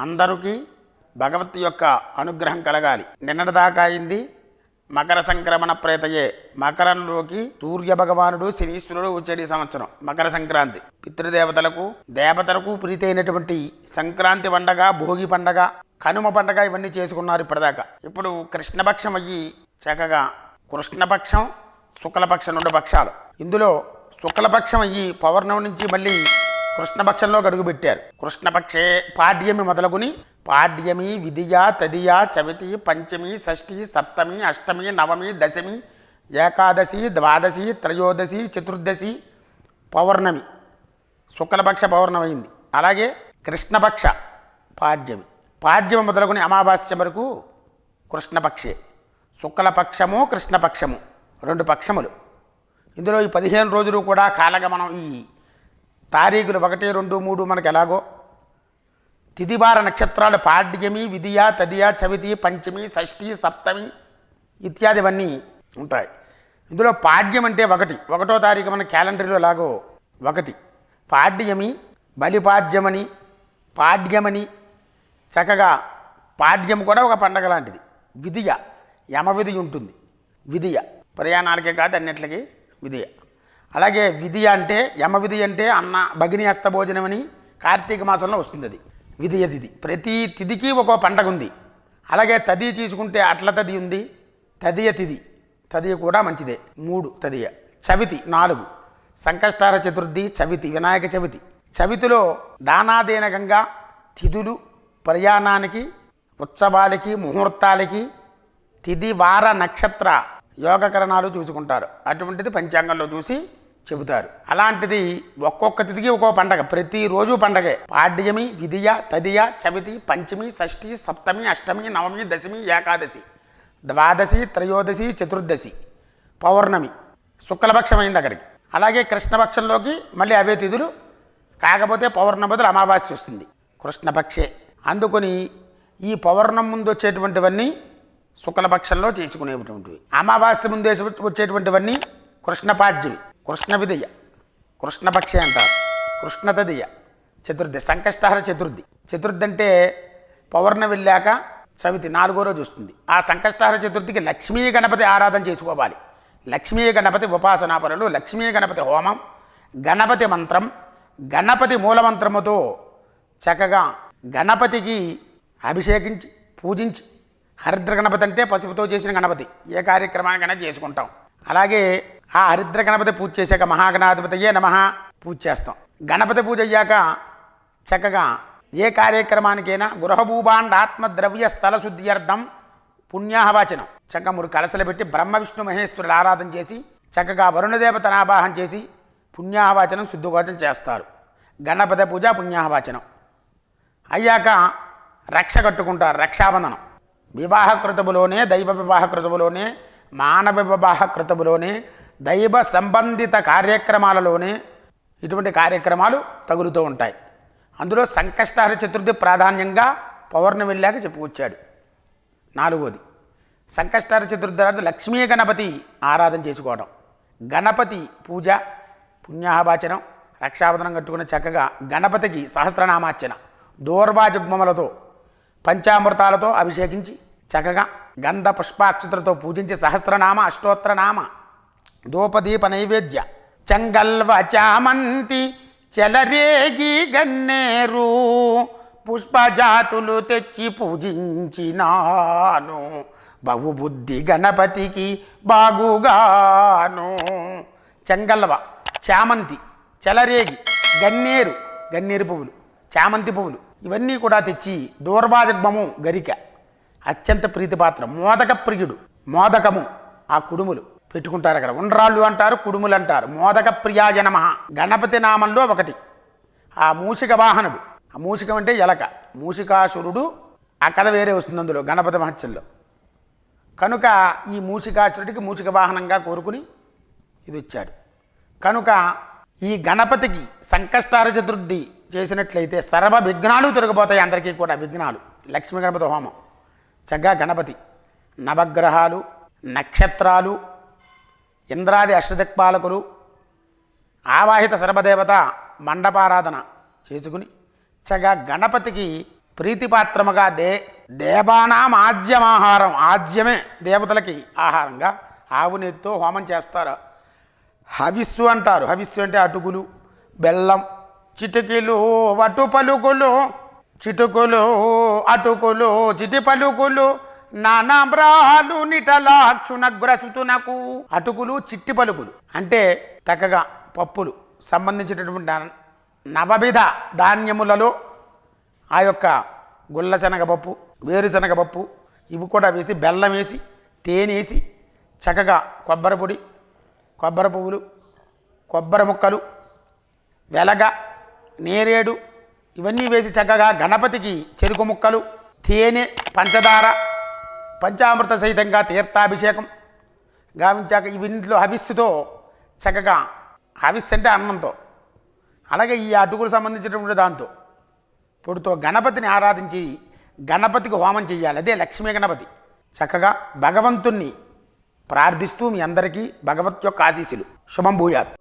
అందరికీ భగవత్ యొక్క అనుగ్రహం కలగాలి. నిన్నటిదాకా అయింది మకర సంక్రమణ ప్రేతయే. మకరంలోకి సూర్య భగవానుడు శనీశ్వరుడు వచ్చేటి సంవత్సరం మకర సంక్రాంతి. పితృదేవతలకు దేవతలకు ప్రీతి అయినటువంటి సంక్రాంతి పండగ, భోగి పండగ, కనుమ పండగ ఇవన్నీ చేసుకున్నారు ఇప్పటిదాకా. ఇప్పుడు కృష్ణపక్షం అయ్యి చక్కగా కృష్ణపక్షం, శుక్లపక్షం 2 పక్షాలు. ఇందులో శుక్లపక్షం అయ్యి పౌర్ణమి నుంచి మళ్ళీ కృష్ణపక్షంలో అడుగు పెట్టారు. కృష్ణపక్షే పాడ్యమి మొదలుకొని పాడ్యమి, విధియ, తదియ, చవితి, పంచమి, షష్ఠి, సప్తమి, అష్టమి, నవమి, దశమి, ఏకాదశి, ద్వాదశి, త్రయోదశి, చతుర్దశి, పౌర్ణమి, శుక్లపక్ష పౌర్ణమి అయింది. అలాగే కృష్ణపక్ష పాడ్యమి, పాడ్యమి మొదలుకొని అమావాస్య వరకు కృష్ణపక్షే. శుక్లపక్షము, కృష్ణపక్షము 2 పక్షములు. ఇందులో ఈ 15 రోజులు కూడా కాలగమనం. ఈ తారీఖులు 1, 2, 3 మనకు ఎలాగో తిథివార నక్షత్రాలు పాడ్యమి, విధియ, తదియ, చవితి, పంచమి, షష్ఠి, సప్తమి ఇత్యాదివన్నీ ఉంటాయి. ఇందులో పాడ్యం అంటే 1వ తారీఖు మన క్యాలెండర్లో ఎలాగో 1. పాడ్యమి, బలిపాడ్యమని, పాడ్యమని చక్కగా పాడ్యం కూడా ఒక పండగ లాంటిది. విధియ, యమవిధి ఉంటుంది. విధియ ప్రయాణాలకే కాదు అన్నిట్లకి విధియ. అలాగే విధియ అంటే యమవిధి అంటే అన్న భగిని హస్త భోజనం అని కార్తీక మాసంలో వస్తుంది. అది విధియ తిథి. ప్రతి తిథికి ఒక్కో పండగ ఉంది. అలాగే తది తీసుకుంటే అట్ల తది ఉంది, తదియ తిథి. తదియ కూడా మంచిదే. 3 తదియ. చవితి 4 సంకష్టార చతుర్థి, చవితి, వినాయక చవితి. చవితిలో దానాదేనకంగా తిథులు ప్రయాణానికి, ఉత్సవాలకి, ముహూర్తాలకి, తిథి వార నక్షత్ర యోగకరణాలు చూసుకుంటారు. అటువంటిది పంచాంగంలో చూసి చెబుతారు. అలాంటిది ఒక్కొక్క తిథికి ఒక్కో పండగ, ప్రతిరోజు పండగే. పాడ్యమి, విధియ, తదియ, చవితి, పంచమి, షష్ఠి, సప్తమి, అష్టమి, నవమి, దశమి, ఏకాదశి, ద్వాదశి, త్రయోదశి, చతుర్దశి, పౌర్ణమి, శుక్లపక్షం అయింది అక్కడికి. అలాగే కృష్ణపక్షంలోకి మళ్ళీ అవే తిథులు, కాకపోతే పౌర్ణమి బదులు అమావాస్య వస్తుంది. కృష్ణపక్షే. అందుకొని ఈ పౌర్ణం ముందు వచ్చేటువంటివన్నీ శుక్లపక్షంలో చేసుకునేటువంటివి. అమావాస్య ముందు వచ్చేటువంటివన్నీ కృష్ణపాడ్యమి, కృష్ణ విధియ, కృష్ణపక్షే అంటారు. కృష్ణతదియ, చతుర్థి, సంకష్టహర చతుర్థి. చతుర్థి అంటే పౌర్ణమి వెళ్ళాక చవితి 4వ రోజు వస్తుంది. ఆ సంకష్టహర చతుర్థికి లక్ష్మీ గణపతి ఆరాధన చేసుకోవాలి. లక్ష్మీ గణపతి ఉపాసనా పనులు, లక్ష్మీ గణపతి హోమం, గణపతి మంత్రం, గణపతి మూలమంత్రముతో చక్కగా గణపతికి అభిషేకించి పూజించి, హరిద్ర గణపతి అంటే పసుపుతో చేసిన గణపతి, ఏ కార్యక్రమానికైనా చేసుకుంటాం. అలాగే ఆ హరిద్ర గణపతి పూజ చేశాక మహాగణాధిపతయే నమః పూజ చేస్తాం. గణపతి పూజ అయ్యాక చక్కగా ఏ కార్యక్రమానికైనా గృహభూభాండాత్మద్రవ్య స్థల శుద్ధ్యర్థం పుణ్యాహవాచనం, చక్కగా 3 కలశలు పెట్టి బ్రహ్మ విష్ణు మహేశ్వరుడు ఆరాధన చేసి చక్కగా వరుణదేవతను ఆవాహన చేసి పుణ్యాహవాచనం శుద్ధగోచనం చేస్తారు. గణపతి పూజ పుణ్యాహవాచనం అయ్యాక రక్ష కట్టుకుంటారు. రక్షాబంధనం వివాహ కృతములోనే, దైవ వివాహ కృతములోనే, మానవ వివాహ కృతములోనే, దైవ సంబంధిత కార్యక్రమాలలోనే ఇటువంటి కార్యక్రమాలు తగులుతూ ఉంటాయి. అందులో సంకష్టహర చతుర్థి ప్రాధాన్యంగా పౌర్ణమి వెళ్ళాక చెప్పుకొచ్చాడు. 4వది సంకష్టహర చతుర్థి తర్వాత లక్ష్మీ గణపతి ఆరాధన చేసుకోవడం, గణపతి పూజ, పుణ్యాహవాచనం, రక్షాబంధనం కట్టుకుని చక్కగా గణపతికి సహస్రనామార్చన, దూర్వాజుగ్మములతో పంచామృతాలతో అభిషేకించి చక్కగా గంధ పుష్పాక్షతలతో పూజించి సహస్రనామ, అష్టోత్తరనామ, ధూపదీప నైవేద్య, చంగల్వ చామంతి చెలరేగి గన్నేరు పుష్పజాతులు తెచ్చి పూజించినాను, బహుబుద్ధి గణపతికి బాగుగాను. చెంగల్వ, చామంతి, చెలరేగి, గన్నేరు, గన్నేరు పువ్వులు, చామంతి పువ్వులు ఇవన్నీ కూడా తెచ్చి, దూర్వాజగ్మము గరిక అత్యంత ప్రీతిపాత్రం, మోదక ప్రియుడు, మోదకము ఆ కుడుములు పెట్టుకుంటారు. అక్కడ ఉండ్రాళ్ళు అంటారు, కుడుములు అంటారు. మోదక ప్రియాయ నమః గణపతి నామంలో 1. ఆ మూషిక వాహనుడు, ఆ మూషికం అంటే ఎలక, మూషికాసురుడు ఆ కథ వేరే వస్తుంది అందులో గణపతి మహత్యంలో. కనుక ఈ మూషికాసురుడికి మూషిక వాహనంగా కోరుకుని ఇది వచ్చాడు. కనుక ఈ గణపతికి సంకష్టహర చతుర్థి చేసినట్లయితే సర్వ విఘ్నాలు తొలగిపోతాయి. అందరికీ కూడా విఘ్నాలు. లక్ష్మీ గణపతి హోమం చక్కగా గణపతి, నవగ్రహాలు, నక్షత్రాలు, ఇంద్రాది అష్టదిక్పాలకులు, ఆవాహిత సర్వదేవత మండపారాధన చేసుకుని చక్కగా గణపతికి ప్రీతిపాత్రముగా దేవానాం ఆజ్యమాహారం, ఆజ్యమే దేవతలకి ఆహారంగా ఆవు నెయ్యితో హోమం చేస్తారు. హవిస్సు అంటారు. హవిస్సు అంటే అటుకులు, బెల్లం, చిటికీలు వటు పలుకులు, చిటుకులు అటుకులు చిటి పలుకులు, నానాబ్రాలు నిటలాక్షునగ్రసుతునకు. అటుకులు చిట్టి పలుకులు అంటే చక్కగా పప్పులు సంబంధించినటువంటి నవవిధ ధాన్యములలో ఆ యొక్క గుల్లశనగపప్పు, వేరుశనగపప్పు ఇవి కూడా వేసి, బెల్లం వేసి, తేనె వేసి, చక్కగా కొబ్బరి పొడి, కొబ్బరి పువ్వులు, కొబ్బరి ముక్కలు, వెలగ, నేరేడు ఇవన్నీ వేసి చక్కగా గణపతికి చెరుకు ముక్కలు, తేనె, పంచదార, పంచామృత సహితంగా తీర్థాభిషేకం గావించాక ఇవింట్లో హవిస్సుతో చక్కగా, హవిస్సు అంటే అన్నంతో, అలాగే ఈ అటుకులు సంబంధించినటువంటి దాంతో పొడితో గణపతిని ఆరాధించి గణపతికి హోమం చేయాలి. అదే లక్ష్మీ గణపతి. చక్కగా భగవంతుణ్ణి ప్రార్థిస్తూ మీ అందరికీ భగవత్ యొక్క ఆశీస్సులు. శుభం భూయాత్.